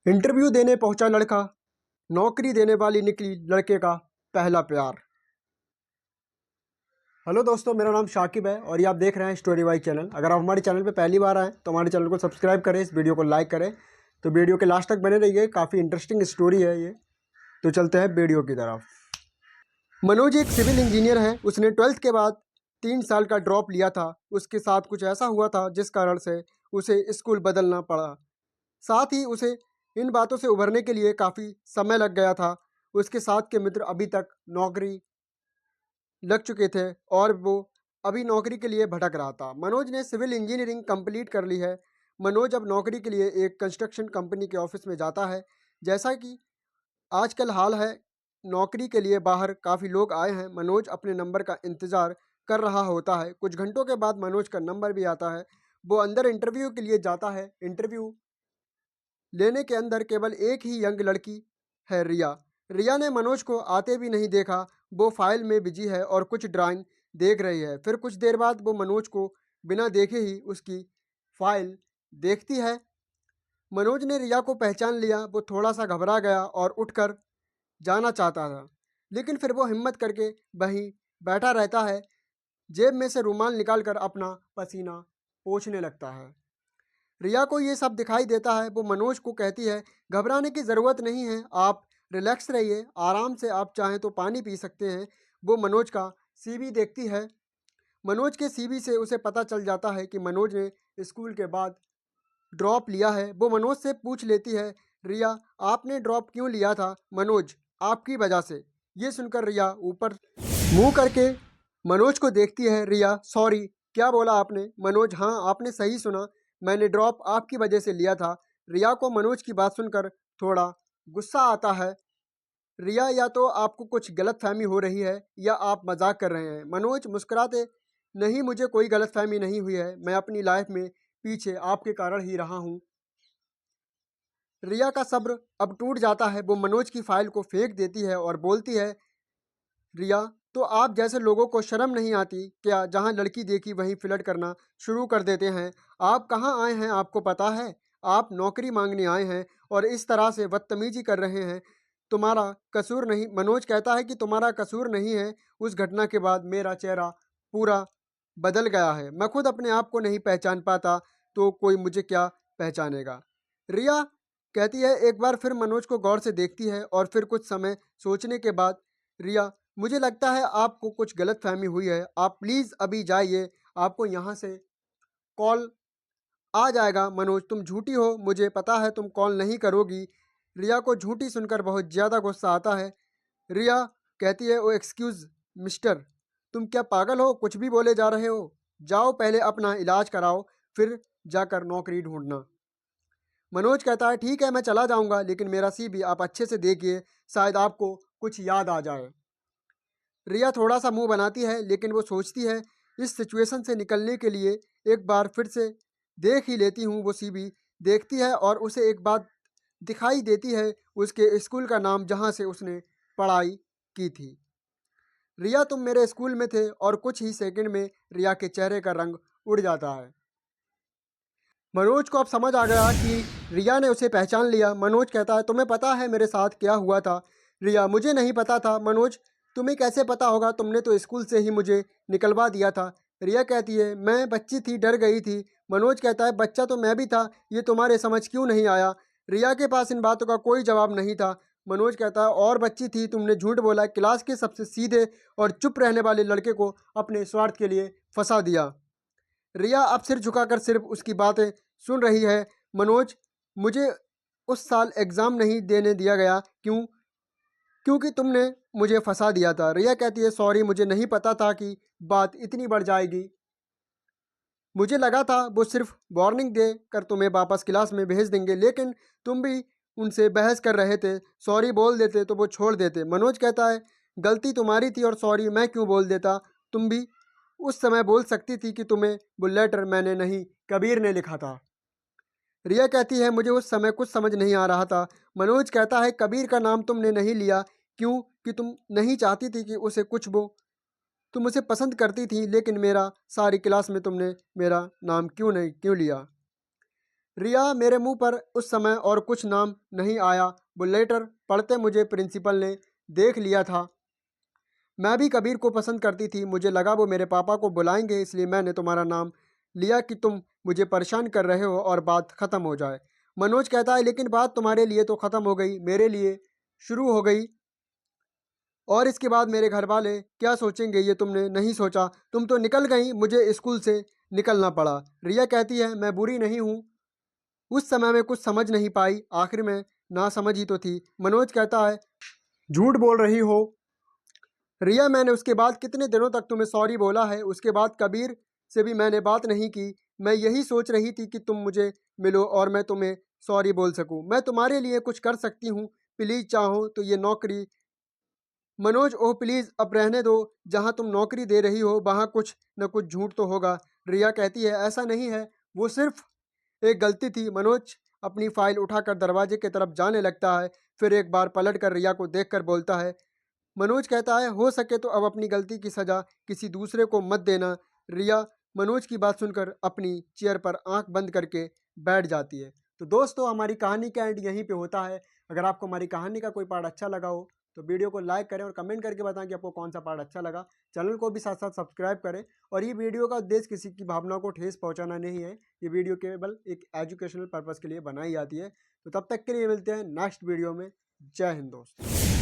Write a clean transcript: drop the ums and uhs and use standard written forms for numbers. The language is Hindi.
इंटरव्यू देने पहुंचा लड़का, नौकरी देने वाली निकली लड़के का पहला प्यार। हेलो दोस्तों, मेरा नाम शाकिब है और ये आप देख रहे हैं स्टोरी वाई चैनल। अगर आप हमारे चैनल पे पहली बार आए तो हमारे चैनल को सब्सक्राइब करें, इस वीडियो को लाइक करें। तो वीडियो के लास्ट तक बने रहिए, काफ़ी इंटरेस्टिंग स्टोरी है ये। तो चलते हैं वीडियो की तरफ। मनोज एक सिविल इंजीनियर है। उसने 12th के बाद 3 साल का ड्रॉप लिया था। उसके साथ कुछ ऐसा हुआ था जिस कारण से उसे स्कूल बदलना पड़ा। साथ ही उसे इन बातों से उभरने के लिए काफ़ी समय लग गया था। उसके साथ के मित्र अभी तक नौकरी लग चुके थे और वो अभी नौकरी के लिए भटक रहा था। मनोज ने सिविल इंजीनियरिंग कंप्लीट कर ली है। मनोज अब नौकरी के लिए एक कंस्ट्रक्शन कंपनी के ऑफिस में जाता है। जैसा कि आजकल हाल है, नौकरी के लिए बाहर काफ़ी लोग आए हैं। मनोज अपने नंबर का इंतज़ार कर रहा होता है। कुछ घंटों के बाद मनोज का नंबर भी आता है। वो अंदर इंटरव्यू के लिए जाता है। इंटरव्यू लेने के अंदर केवल एक ही यंग लड़की है, रिया। रिया ने मनोज को आते भी नहीं देखा। वो फाइल में बिजी है और कुछ ड्राइंग देख रही है। फिर कुछ देर बाद वो मनोज को बिना देखे ही उसकी फाइल देखती है। मनोज ने रिया को पहचान लिया। वो थोड़ा सा घबरा गया और उठकर जाना चाहता था, लेकिन फिर वो हिम्मत करके वहीं बैठा रहता है। जेब में से रुमाल निकालकर अपना पसीना पोंछने लगता है। रिया को ये सब दिखाई देता है। वो मनोज को कहती है, घबराने की ज़रूरत नहीं है, आप रिलैक्स रहिए, आराम से आप चाहें तो पानी पी सकते हैं। वो मनोज का सीवी देखती है। मनोज के सीवी से उसे पता चल जाता है कि मनोज ने स्कूल के बाद ड्रॉप लिया है। वो मनोज से पूछ लेती है, रिया आपने ड्रॉप क्यों लिया था? मनोज, आपकी वजह से। ये सुनकर रिया ऊपर मुंह करके मनोज को देखती है। रिया, सॉरी, क्या बोला आपने? मनोज, हाँ आपने सही सुना, मैंने ड्रॉप आपकी वजह से लिया था। रिया को मनोज की बात सुनकर थोड़ा गुस्सा आता है। रिया, या तो आपको कुछ गलतफहमी हो रही है या आप मजाक कर रहे हैं। मनोज मुस्कुराते, नहीं मुझे कोई गलतफहमी नहीं हुई है, मैं अपनी लाइफ में पीछे आपके कारण ही रहा हूँ। रिया का सब्र अब टूट जाता है। वो मनोज की फाइल को फेंक देती है और बोलती है, रिया, तो आप जैसे लोगों को शर्म नहीं आती क्या? जहाँ लड़की देखी वहीं फ्लर्ट करना शुरू कर देते हैं। आप कहाँ आए हैं, आपको पता है? आप नौकरी मांगने आए हैं और इस तरह से बदतमीजी कर रहे हैं। तुम्हारा कसूर नहीं। मनोज कहता है कि तुम्हारा कसूर नहीं है। उस घटना के बाद मेरा चेहरा पूरा बदल गया है। मैं खुद अपने आप को नहीं पहचान पाता, तो कोई मुझे क्या पहचानेगा? रिया कहती है, एक बार फिर मनोज को गौर से देखती है और फिर कुछ समय सोचने के बाद, रिया, मुझे लगता है आपको कुछ गलतफहमी हुई है, आप प्लीज़ अभी जाइए, आपको यहाँ से कॉल आ जाएगा। मनोज, तुम झूठी हो, मुझे पता है तुम कॉल नहीं करोगी। रिया को झूठी सुनकर बहुत ज़्यादा गुस्सा आता है। रिया कहती है, ओ एक्सक्यूज़ मिस्टर, तुम क्या पागल हो? कुछ भी बोले जा रहे हो? जाओ पहले अपना इलाज कराओ, फिर जाकर नौकरी ढूंढना। मनोज कहता है, ठीक है मैं चला जाऊंगा, लेकिन मेरा सीवी आप अच्छे से देखिए, शायद आपको कुछ याद आ जाए। रिया थोड़ा सा मुंह बनाती है, लेकिन वो सोचती है इस सिचुएशन से निकलने के लिए एक बार फिर से देख ही लेती हूँ। वो सीवी देखती है और उसे एक बात दिखाई देती है, उसके स्कूल का नाम जहाँ से उसने पढ़ाई की थी। रिया, तुम मेरे स्कूल में थे। और कुछ ही सेकंड में रिया के चेहरे का रंग उड़ जाता है। मनोज को अब समझ आ गया कि रिया ने उसे पहचान लिया। मनोज कहता है, तुम्हें पता है मेरे साथ क्या हुआ था? रिया, मुझे नहीं पता था। मनोज, तुम्हें कैसे पता होगा, तुमने तो स्कूल से ही मुझे निकलवा दिया था। रिया कहती है, मैं बच्ची थी, डर गई थी। मनोज कहता है, बच्चा तो मैं भी था, ये तुम्हारे समझ क्यों नहीं आया? रिया के पास इन बातों का कोई जवाब नहीं था। मनोज कहता है, और बच्ची थी, तुमने झूठ बोला, क्लास के सबसे सीधे और चुप रहने वाले लड़के को अपने स्वार्थ के लिए फंसा दिया। रिया अब सिर झुकाकर सिर्फ उसकी बातें सुन रही है। मनोज, मुझे उस साल एग्ज़ाम नहीं देने दिया गया, क्योंकि तुमने मुझे फंसा दिया था। रिया कहती है, सॉरी, मुझे नहीं पता था कि बात इतनी बढ़ जाएगी। मुझे लगा था वो सिर्फ वार्निंग दे कर तुम्हें वापस क्लास में भेज देंगे, लेकिन तुम भी उनसे बहस कर रहे थे। सॉरी बोल देते तो वो छोड़ देते। मनोज कहता है, गलती तुम्हारी थी और सॉरी मैं क्यों बोल देता? तुम भी उस समय बोल सकती थी कि तुम्हें वो लेटर मैंने नहीं, कबीर ने लिखा था। रिया कहती है, मुझे उस समय कुछ समझ नहीं आ रहा था। मनोज कहता है, कबीर का नाम तुमने नहीं लिया, क्यों? कि तुम नहीं चाहती थी कि उसे कुछ वो, तुम उसे पसंद करती थी, लेकिन मेरा सारी क्लास में तुमने मेरा नाम क्यों लिया? रिया, मेरे मुंह पर उस समय और कुछ नाम नहीं आया। वो लेटर पढ़ते मुझे प्रिंसिपल ने देख लिया था। मैं भी कबीर को पसंद करती थी। मुझे लगा वो मेरे पापा को बुलाएंगे, इसलिए मैंने तुम्हारा नाम लिया कि तुम मुझे परेशान कर रहे हो और बात ख़त्म हो जाए। मनोज कहता है, लेकिन बात तुम्हारे लिए तो ख़त्म हो गई, मेरे लिए शुरू हो गई। और इसके बाद मेरे घर वाले क्या सोचेंगे ये तुमने नहीं सोचा। तुम तो निकल गई, मुझे स्कूल से निकलना पड़ा। रिया कहती है, मैं बुरी नहीं हूँ। उस समय में कुछ समझ नहीं पाई, आखिर में ना समझ ही तो थी। मनोज कहता है, झूठ बोल रही हो रिया, मैंने उसके बाद कितने दिनों तक तुम्हें सॉरी बोला है। उसके बाद कबीर से भी मैंने बात नहीं की। मैं यही सोच रही थी कि तुम मुझे मिलो और मैं तुम्हें सॉरी बोल सकूं। मैं तुम्हारे लिए कुछ कर सकती हूँ, प्लीज़ चाहो तो ये नौकरी। मनोज, ओह प्लीज़ अब रहने दो। जहाँ तुम नौकरी दे रही हो वहाँ कुछ न कुछ झूठ तो होगा। रिया कहती है, ऐसा नहीं है, वो सिर्फ एक गलती थी। मनोज अपनी फाइल उठाकर दरवाजे की तरफ जाने लगता है, फिर एक बार पलट कर रिया को देखकर बोलता है। मनोज कहता है, हो सके तो अब अपनी गलती की सज़ा किसी दूसरे को मत देना। रिया मनोज की बात सुनकर अपनी चेयर पर आंख बंद करके बैठ जाती है। तो दोस्तों, हमारी कहानी का एंड यहीं पे होता है। अगर आपको हमारी कहानी का कोई पार्ट अच्छा लगा हो तो वीडियो को लाइक करें और कमेंट करके बताएं कि आपको कौन सा पार्ट अच्छा लगा। चैनल को भी साथ साथ सब्सक्राइब करें। और ये वीडियो का उद्देश्य किसी की भावना को ठेस पहुंचाना नहीं है। ये वीडियो केवल एक एजुकेशनल पर्पज़ के लिए बनाई जाती है। तो तब तक के लिए मिलते हैं नेक्स्ट वीडियो में। जय हिंद दोस्तों।